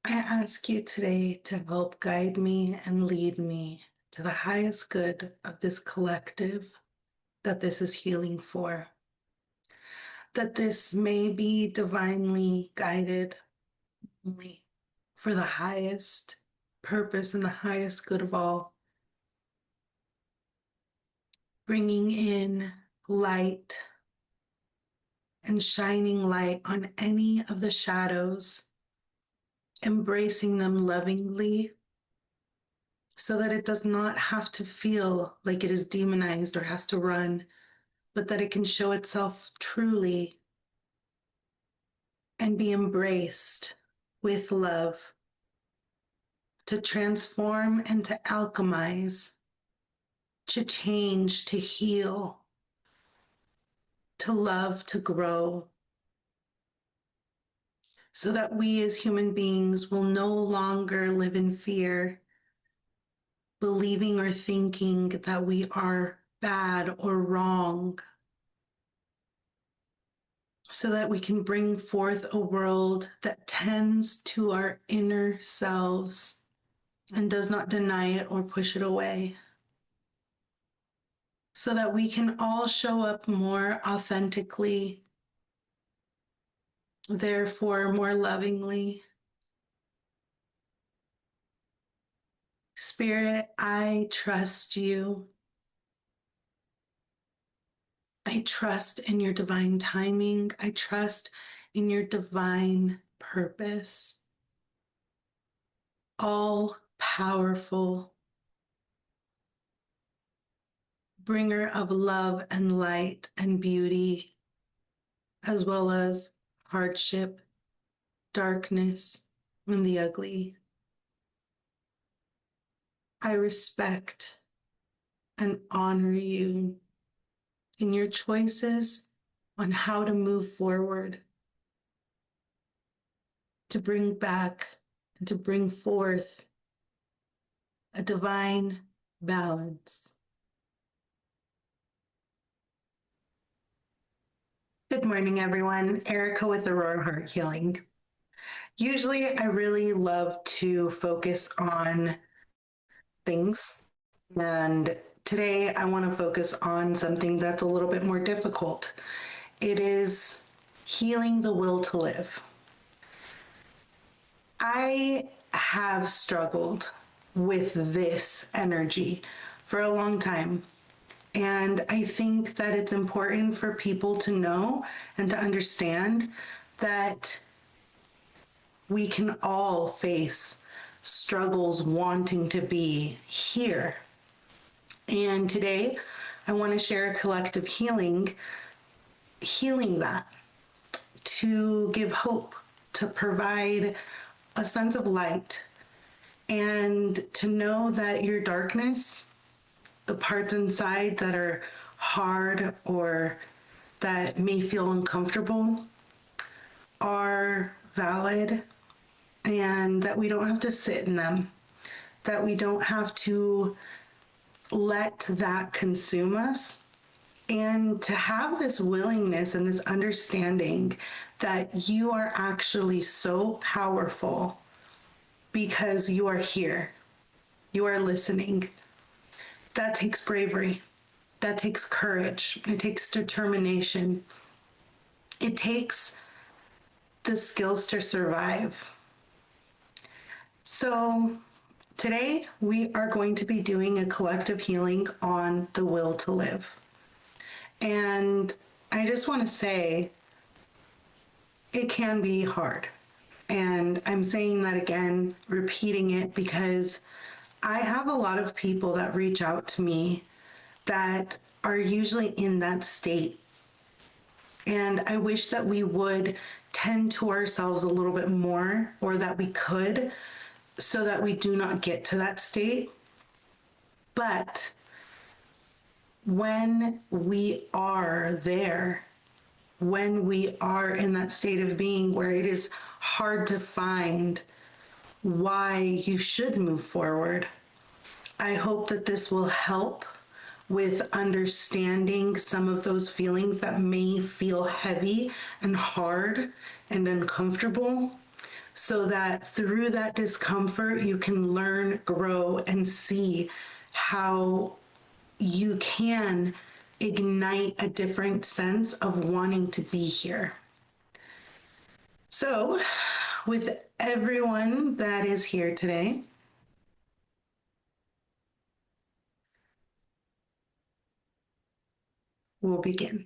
I ask you today to help guide me and lead me to the highest good of this collective that this is healing for. That this may be divinely guided only for the highest purpose and the highest good of all. Bringing in light and shining light on any of the shadows, embracing them lovingly so that it does not have to feel like it is demonized or has to run, but that it can show itself truly and be embraced with love, to transform and to alchemize, to change, to heal, to love, to grow, so that we as human beings will no longer live in fear, believing or thinking that we are bad or wrong, so that we can bring forth a world that tends to our inner selves and does not deny it or push it away, so that we can all show up more authentically, therefore more lovingly. Spirit, I trust you. I trust in your divine timing. I trust in your divine purpose. All powerful, bringer of love and light and beauty, as well as hardship, darkness, and the ugly. I respect and honor you in your choices on how to move forward, to bring back and to bring forth a divine balance. Good morning, everyone. Erika with Aurora Heart Healing. Usually, I really love to focus on things, and today I want to focus on something that's a little bit more difficult. It is healing the will to live. I have struggled with this energy for a long time. And I think that it's important for people to know and to understand that we can all face struggles wanting to be here. And today, I want to share a collective healing that, to give hope, to provide a sense of light, and to know that your darkness, the parts inside that are hard or that may feel uncomfortable, are valid, and that we don't have to sit in them, that we don't have to let that consume us, and to have this willingness and this understanding that you are actually so powerful because you are here, you are listening. That takes bravery, that takes courage, it takes determination, it takes the skills to survive. So today we are going to be doing a collective healing on the will to live. And I just want to say it can be hard. And I'm saying that again, repeating it, because I have a lot of people that reach out to me that are usually in that state. And I wish that we would tend to ourselves a little bit more, or that we could, so that we do not get to that state. But when we are there, when we are in that state of being where it is hard to find why you should move forward, I hope that this will help with understanding some of those feelings that may feel heavy and hard and uncomfortable, so that through that discomfort, you can learn, grow, and see how you can ignite a different sense of wanting to be here. So, with everyone that is here today, we'll begin.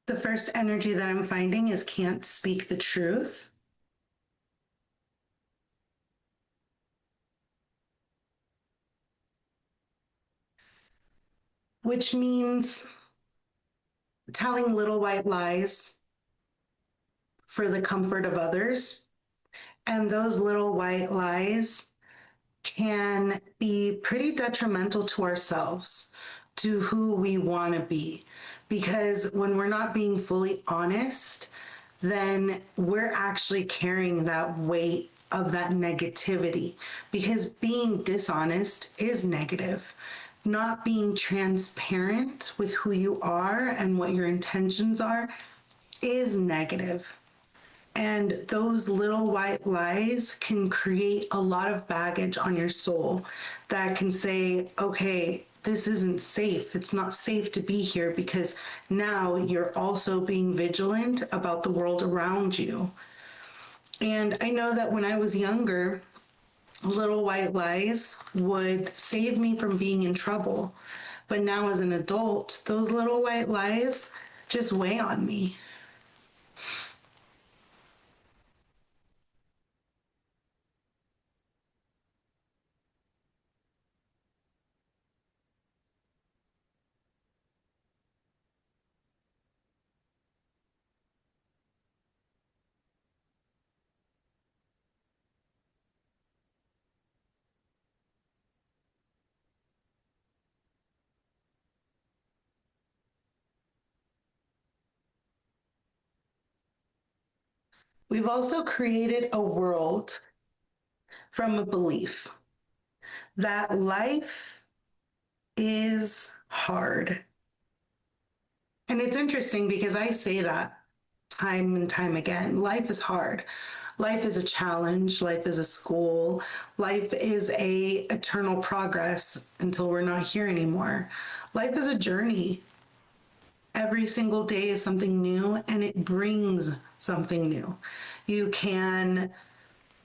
The first energy that I'm finding is can't speak the truth, which means telling little white lies for the comfort of others. And those little white lies can be pretty detrimental to ourselves, to who we want to be. Because when we're not being fully honest, then we're actually carrying that weight of that negativity. Because being dishonest is negative. Not being transparent with who you are and what your intentions are is negative. And those little white lies can create a lot of baggage on your soul that can say, okay, this isn't safe. It's not safe to be here because now you're also being vigilant about the world around you. And I know that when I was younger, little white lies would save me from being in trouble. But now as an adult, those little white lies just weigh on me. We've also created a world from a belief that life is hard. And it's interesting because I say that time and time again. Life is hard. Life is a challenge. Life is a school. Life is a eternal progress until we're not here anymore. Life is a journey. Every single day is something new and it brings something new. You can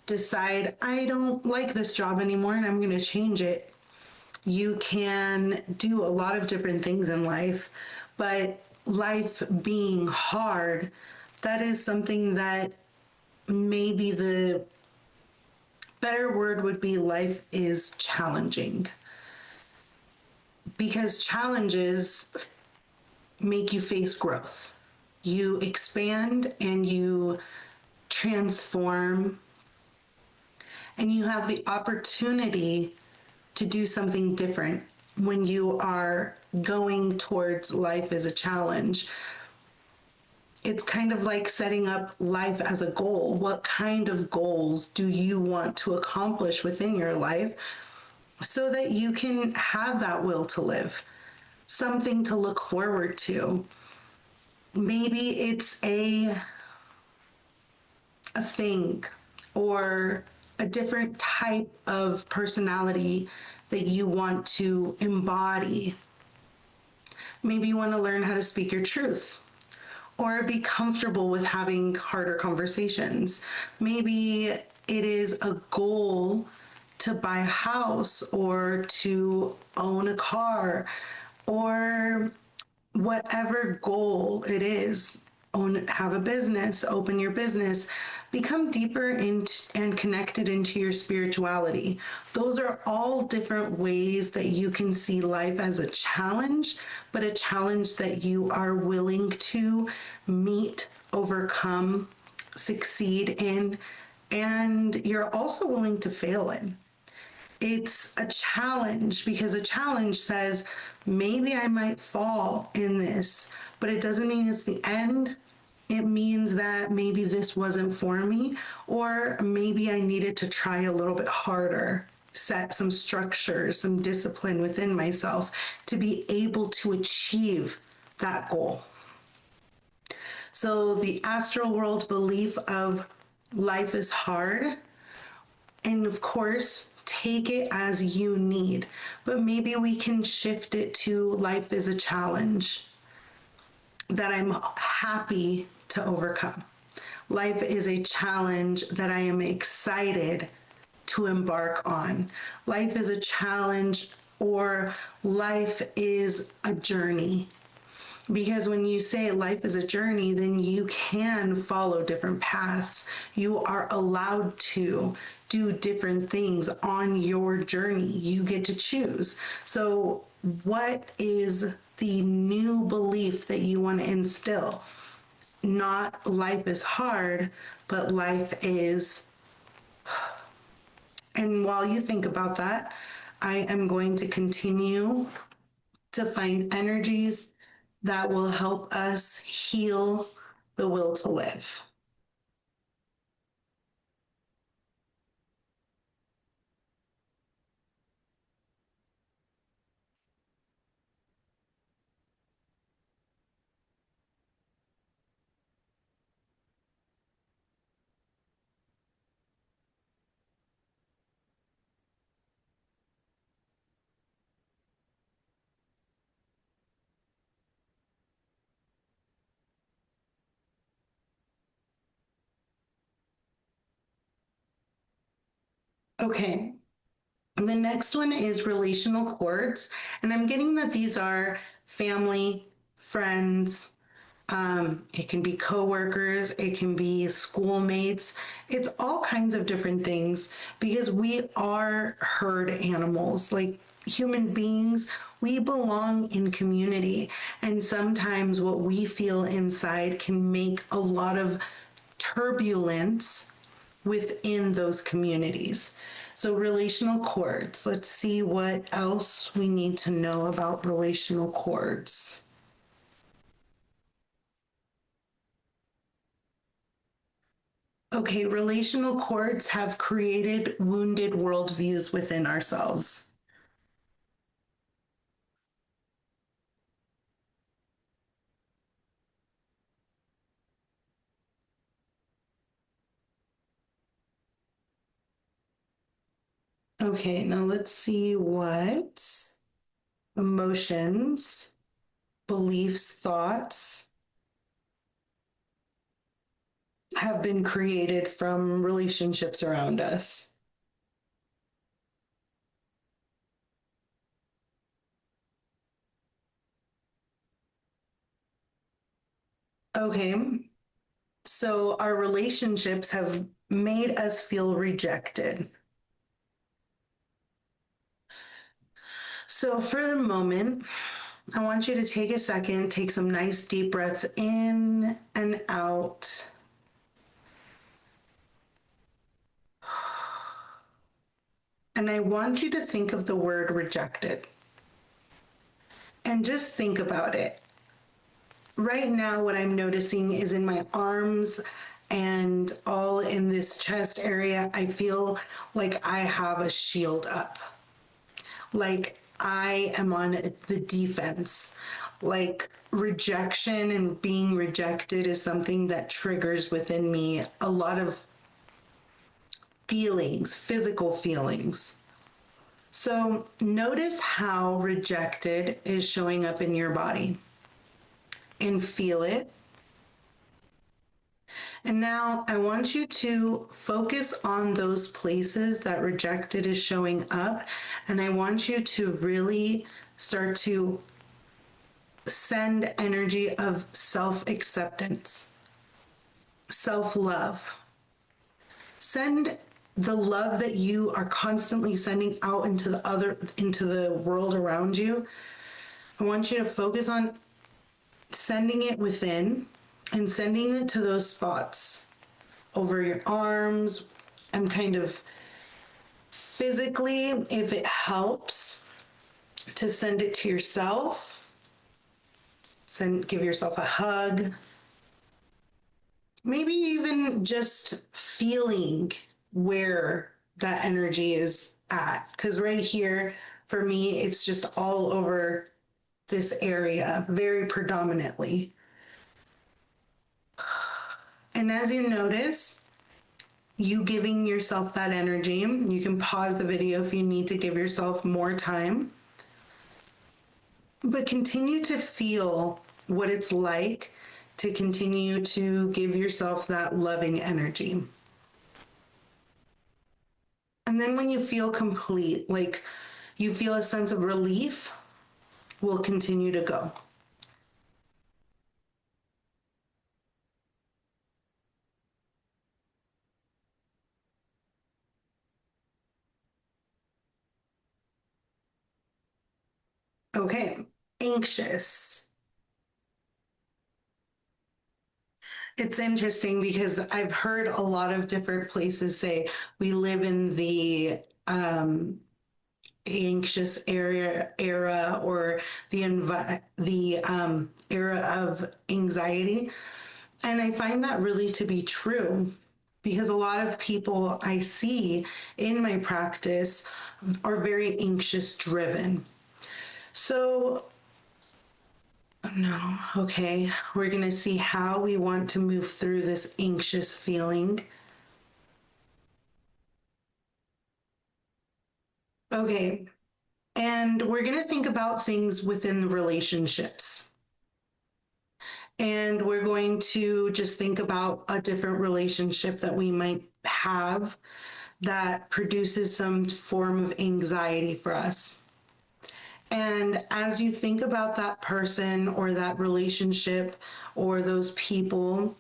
decide, I don't like this job anymore and I'm going to change it. You can do a lot of different things in life, but life being hard, that is something that maybe the better word would be life is challenging. Because challenges make you face growth. You expand and you transform, and you have the opportunity to do something different when you are going towards life as a challenge. It's kind of like setting up life as a goal. What kind of goals do you want to accomplish within your life so that you can have that will to live, something to look forward to? Maybe it's a thing or a different type of personality that you want to embody. Maybe you want to learn how to speak your truth or be comfortable with having harder conversations. Maybe it is a goal to buy a house or to own a car or whatever goal it is. Have a business, open your business, become deeper and connected into your spirituality. Those are all different ways that you can see life as a challenge, but a challenge that you are willing to meet, overcome, succeed in, and you're also willing to fail in. It's a challenge because a challenge says, maybe I might fall in this, but it doesn't mean it's the end. It means that maybe this wasn't for me, or maybe I needed to try a little bit harder, set some structures, some discipline within myself to be able to achieve that goal. So the astral world belief of life is hard, and of course, take it as you need, but maybe we can shift it to life is a challenge that I'm happy to overcome. Life is a challenge that I am excited to embark on. Life is a challenge, or life is a journey. Because when you say life is a journey, then you can follow different paths. You are allowed to do different things on your journey. You get to choose. So, what is the new belief that you want to instill? Not life is hard, but life is. And while you think about that, I am going to continue to find energies that will help us heal the will to live. Okay, the next one is relational cords. And I'm getting that these are family, friends, it can be coworkers, it can be schoolmates. It's all kinds of different things because we are herd animals. Like human beings, we belong in community. And sometimes what we feel inside can make a lot of turbulence within those communities. So, relational cords. Let's see what else we need to know about relational cords. Okay, relational cords have created wounded worldviews within ourselves. Okay, now let's see what emotions, beliefs, thoughts have been created from relationships around us. Okay, so our relationships have made us feel rejected. So for the moment, I want you to take a second, take some nice deep breaths in and out. And I want you to think of the word rejected and just think about it. Right now, what I'm noticing is in my arms and all in this chest area, I feel like I have a shield up. Like I am on the defense. Like rejection and being rejected is something that triggers within me a lot of feelings, physical feelings. So notice how rejected is showing up in your body and feel it. And now I want you to focus on those places that rejected is showing up. And I want you to really start to send energy of self acceptance, self love. Send the love that you are constantly sending out into the world around you. I want you to focus on sending it within and sending it to those spots over your arms and kind of physically, if it helps, to send it to yourself. Give yourself a hug. maybe even just feeling where that energy is at. Because right here, for me, it's just all over this area, very predominantly. And as you notice, you giving yourself that energy, you can pause the video if you need to give yourself more time, but continue to feel what it's like to continue to give yourself that loving energy. And then when you feel complete, like you feel a sense of relief, we'll continue to go. Okay, anxious. It's interesting because I've heard a lot of different places say we live in the anxious era or the era of anxiety, and I find that really to be true because a lot of people I see in my practice are very anxious driven. So no, okay, we're gonna see how we want to move through this anxious feeling. Okay, and we're gonna think about things within the relationships. And we're going to just think about a different relationship that we might have that produces some form of anxiety for us. And as you think about that person or that relationship or those people,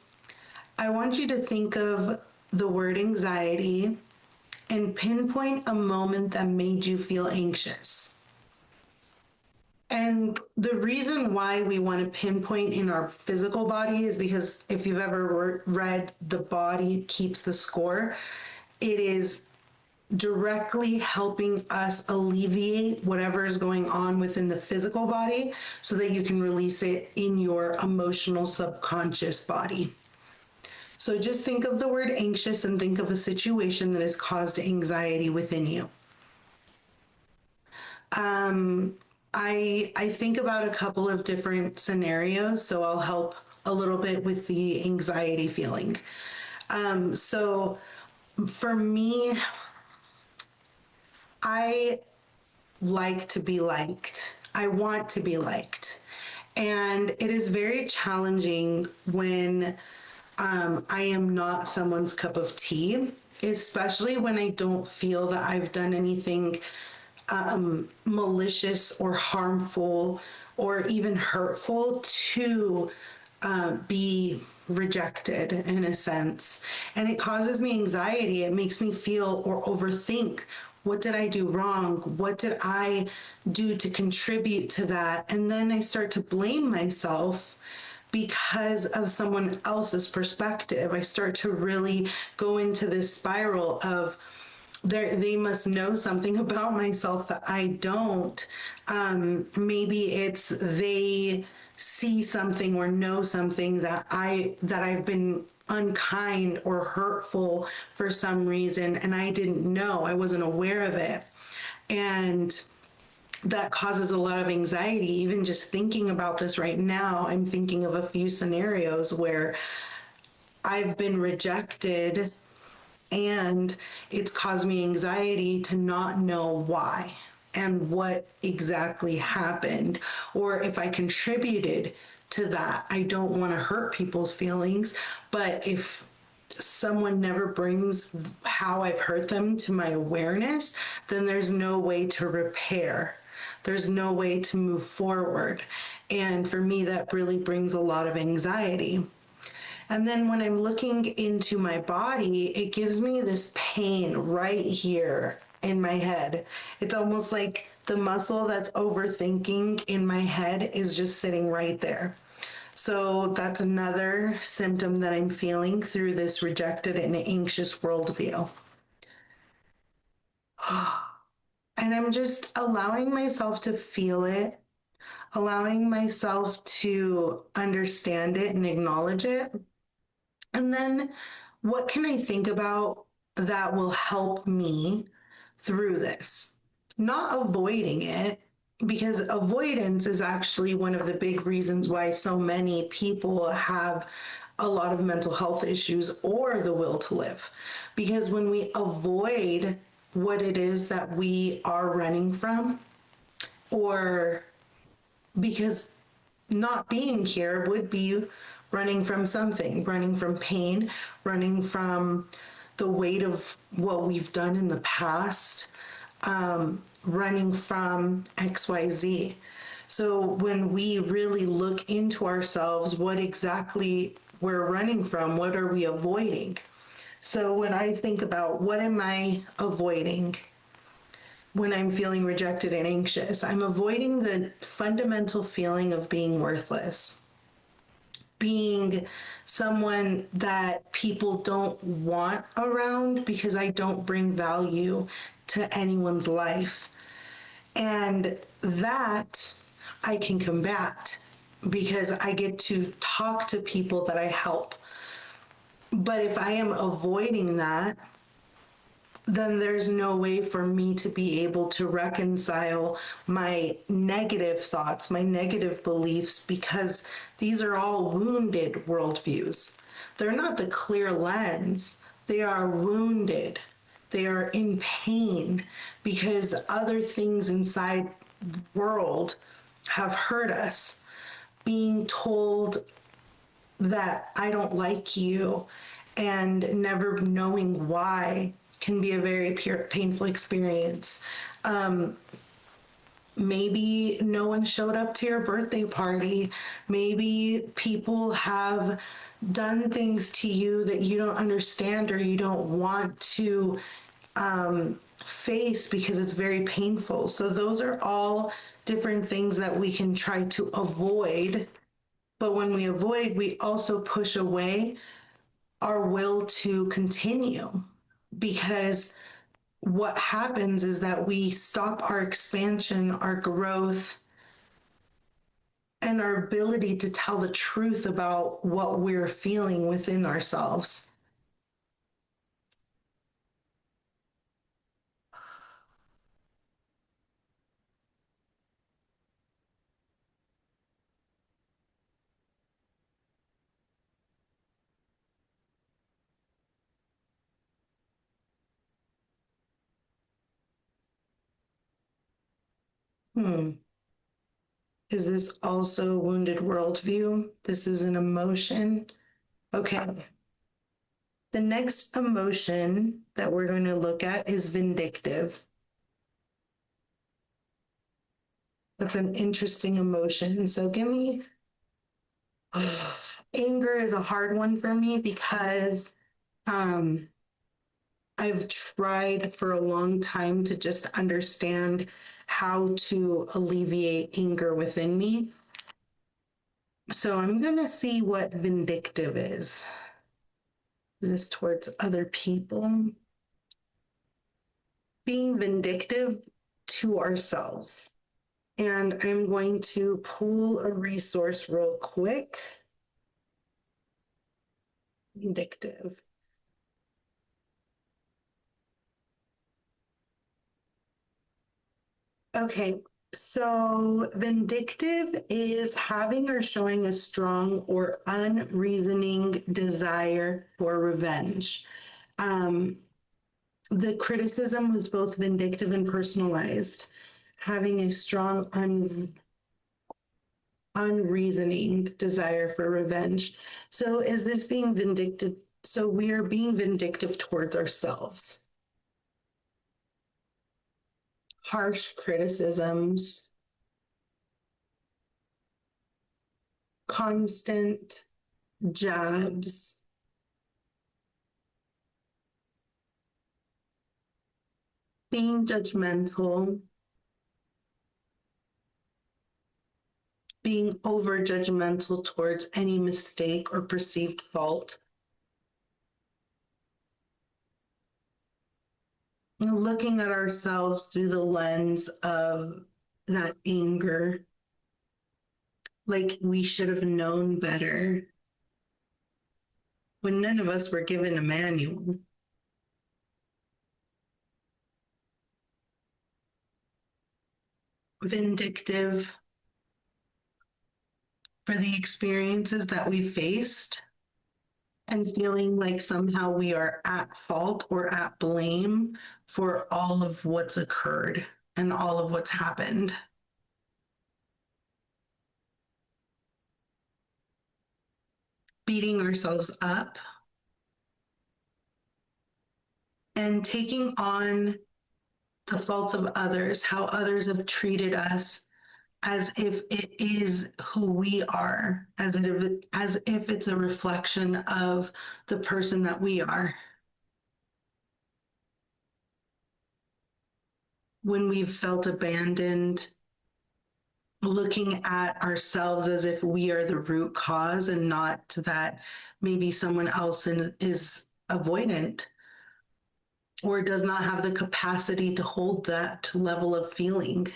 I want you to think of the word anxiety and pinpoint a moment that made you feel anxious. And the reason why we want to pinpoint in our physical body is because if you've ever read The Body Keeps the Score, it is directly helping us alleviate whatever is going on within the physical body so that you can release it in your emotional subconscious body. So just think of the word anxious and think of a situation that has caused anxiety within you. I think about a couple of different scenarios, so I'll help a little bit with the anxiety feeling. So for me, I like to be liked. I want to be liked. And it is very challenging when I am not someone's cup of tea, especially when I don't feel that I've done anything malicious or harmful or even hurtful to be rejected in a sense. And it causes me anxiety. It makes me feel or overthink, what did I do wrong? What did I do to contribute to that? And then I start to blame myself because of someone else's perspective. I start to really go into this spiral of they must know something about myself that I don't. Maybe it's they see something or know something that I've been unkind or hurtful for some reason and I didn't know. I wasn't aware of it. And that causes a lot of anxiety. Even just thinking about this right now, I'm thinking of a few scenarios where I've been rejected and it's caused me anxiety to not know why and what exactly happened, or if I contributed to that. I don't want to hurt people's feelings, but if someone never brings how I've hurt them to my awareness, then there's no way to repair. There's no way to move forward. And for me, that really brings a lot of anxiety. And then when I'm looking into my body, it gives me this pain right here in my head. It's almost like the muscle that's overthinking in my head is just sitting right there. So that's another symptom that I'm feeling through this rejected and anxious worldview. And I'm just allowing myself to feel it, allowing myself to understand it and acknowledge it. And then what can I think about that will help me through this? Not avoiding it, because avoidance is actually one of the big reasons why so many people have a lot of mental health issues or the will to live. Because when we avoid what it is that we are running from, or because not being here would be running from something, running from pain, running from the weight of what we've done in the past, running from XYZ. So when we really look into ourselves, what exactly we're running from, what are we avoiding? So when I think about what am I avoiding when I'm feeling rejected and anxious, I'm avoiding the fundamental feeling of being worthless, being someone that people don't want around because I don't bring value to anyone's life. And that I can combat because I get to talk to people that I help. But if I am avoiding that, then there's no way for me to be able to reconcile my negative thoughts, my negative beliefs, because these are all wounded worldviews. They're not the clear lens, they are wounded. They are in pain because other things inside the world have hurt us. Being told that I don't like you and never knowing why can be a very painful experience. Maybe no one showed up to your birthday party. Maybe people have done things to you that you don't understand or you don't want to face because it's very painful. So, those are all different things that we can try to avoid. But when we avoid, we also push away our will to continue because what happens is that we stop our expansion, our growth, and our ability to tell the truth about what we're feeling within ourselves. Hmm. Is this also wounded worldview? This is an emotion. Okay. The next emotion that we're going to look at is vindictive. That's an interesting emotion. So give me anger is a hard one for me because um, I've tried for a long time to just understand how to alleviate anger within me. So I'm going to see what vindictive is. Is this towards other people? Being vindictive to ourselves. And I'm going to pull a resource real quick. Vindictive. Okay, so vindictive is having or showing a strong or unreasoning desire for revenge. Um, the criticism was both vindictive and personalized, having a strong, unreasoning desire for revenge. So, is this being vindictive? So, we are being vindictive towards ourselves. Harsh criticisms, constant jabs, being judgmental, being over judgmental towards any mistake or perceived fault, looking at ourselves through the lens of that anger, like we should have known better. when none of us were given a manual. Vindictive for the experiences that we faced and feeling like somehow we are at fault or at blame for all of what's occurred and all of what's happened. Beating ourselves up and taking on the faults of others, how others have treated us, as if it is who we are, as if it's a reflection of the person that we are. When we've felt abandoned, looking at ourselves as if we are the root cause and not that maybe someone else is avoidant or does not have the capacity to hold that level of feeling.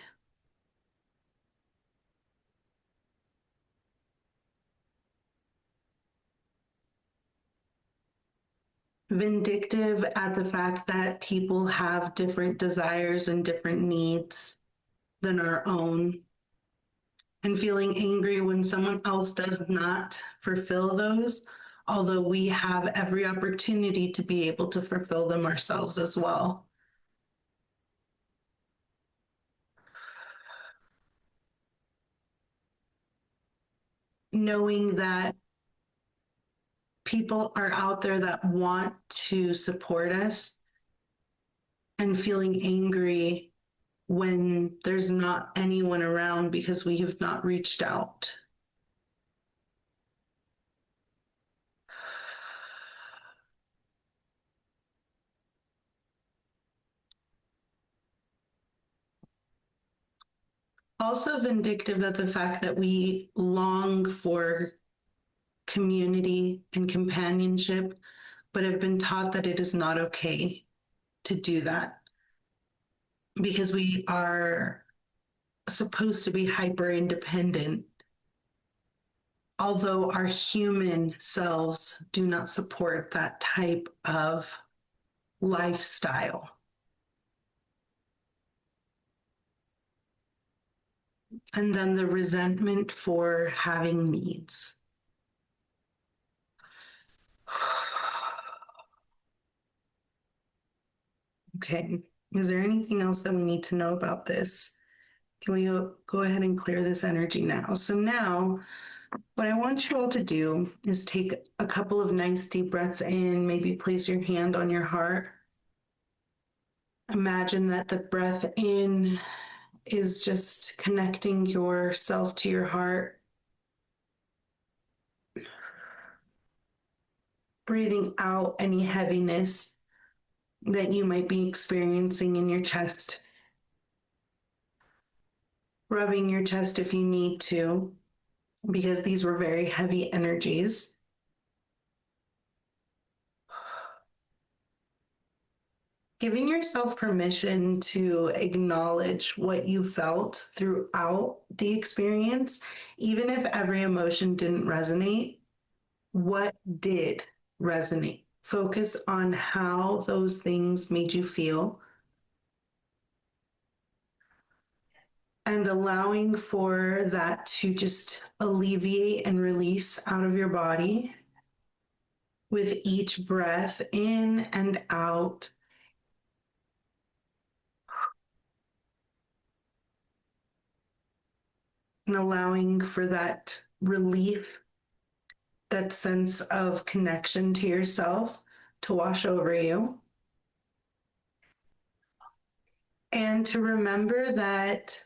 Vindictive at the fact that people have different desires and different needs than our own, and feeling angry when someone else does not fulfill those, although we have every opportunity to be able to fulfill them ourselves as well. Knowing that people are out there that want to support us and feeling angry when there's not anyone around because we have not reached out. Also vindictive at the fact that we long for community and companionship, but have been taught that it is not okay to do that because we are supposed to be hyper independent, although our human selves do not support that type of lifestyle. And then the resentment for having needs. Okay, is there anything else that we need to know about this? Can we go ahead and clear this energy now? So now, what I want you all to do is take a couple of nice deep breaths in, maybe place your hand on your heart. Imagine that the breath in is just connecting yourself to your heart. Breathing out any heaviness that you might be experiencing in your chest. Rubbing your chest if you need to, because these were very heavy energies. Giving yourself permission to acknowledge what you felt throughout the experience, even if every emotion didn't resonate, what did resonate? Focus on how those things made you feel and allowing for that to just alleviate and release out of your body with each breath in and out. And allowing for that relief, that sense of connection to yourself to wash over you. And to remember that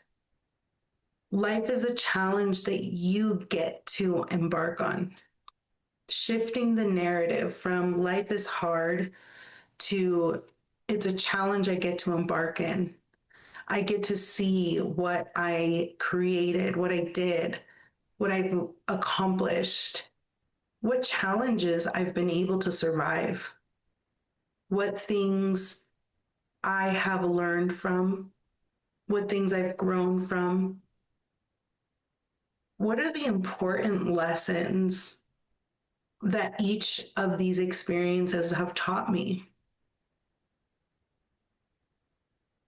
life is a challenge that you get to embark on. Shifting the narrative from life is hard to it's a challenge I get to embark in. I get to see what I created, what I did, what I've accomplished, what challenges I've been able to survive, what things I have learned from, what things I've grown from. What are the important lessons that each of these experiences have taught me.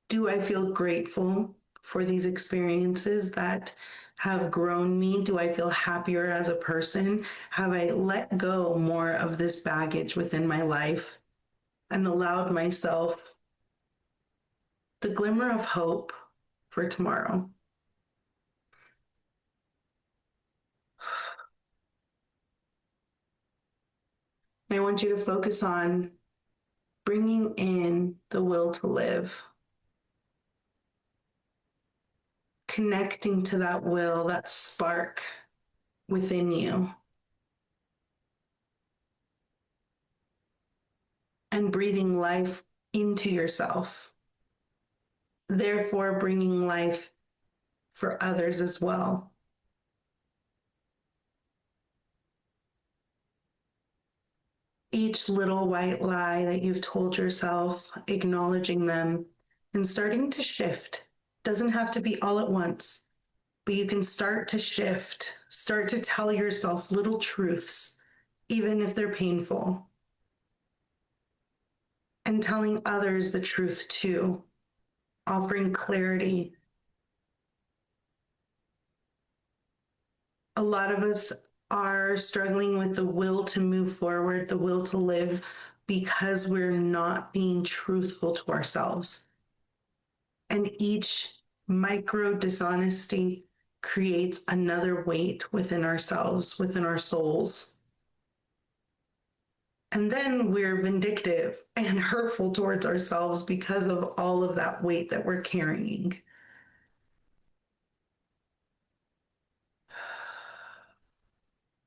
Do I feel grateful for these experiences that have grown me? Do I feel happier as a person? Have I let go more of this baggage within my life and allowed myself the glimmer of hope for tomorrow? I want you to focus on bringing in the will to live, connecting to that will, that spark within you, and breathing life into yourself, therefore bringing life for others as well. Each little white lie that you've told yourself, acknowledging them and starting to shift. Doesn't have to be all at once, but you can start to shift, start to tell yourself little truths, even if they're painful, and telling others the truth too, offering clarity. A lot of us are struggling with the will to move forward, the will to live, because we're not being truthful to ourselves. And each micro dishonesty creates another weight within ourselves, within our souls. And then we're vindictive and hurtful towards ourselves because of all of that weight that we're carrying.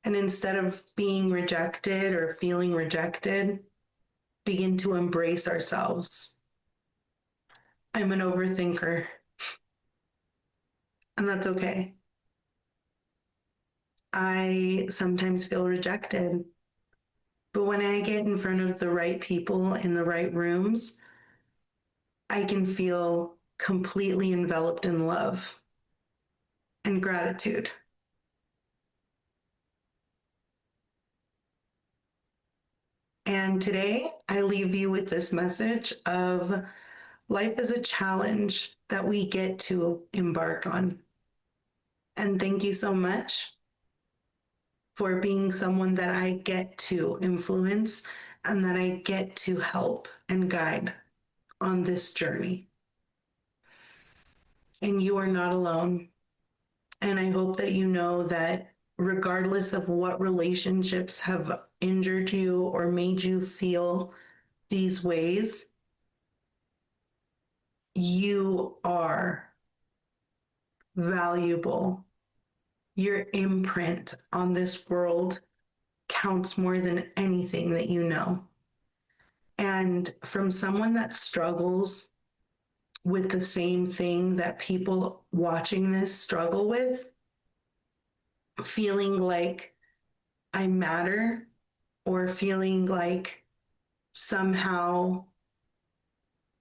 And instead of being rejected or feeling rejected, begin to embrace ourselves. I'm an overthinker, and that's okay. I sometimes feel rejected, but when I get in front of the right people in the right rooms, I can feel completely enveloped in love and gratitude. And today, I leave you with this message of life is a challenge that we get to embark on. And thank you so much for being someone that I get to influence and that I get to help and guide on this journey. And you are not alone. And I hope that you know that regardless of what relationships have injured you or made you feel these ways, you are valuable. Your imprint on this world counts more than anything that you know. And from someone that struggles with the same thing that people watching this struggle with, feeling like I matter or feeling like somehow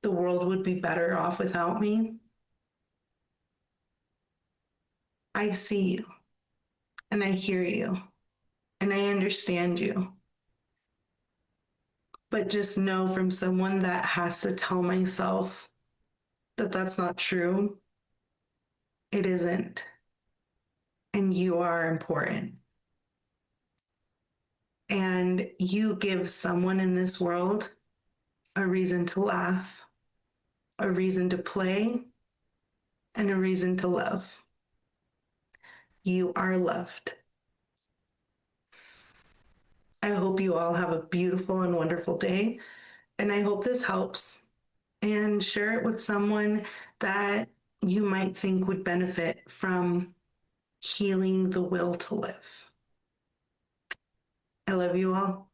the world would be better off without me, I see you and I hear you and I understand you. But just know from someone that has to tell myself that that's not true, it isn't. And you are important. And you give someone in this world a reason to laugh, a reason to play, and a reason to love. You are loved. I hope you all have a beautiful and wonderful day. And I hope this helps. And share it with someone that you might think would benefit from healing the will to live. I love you all.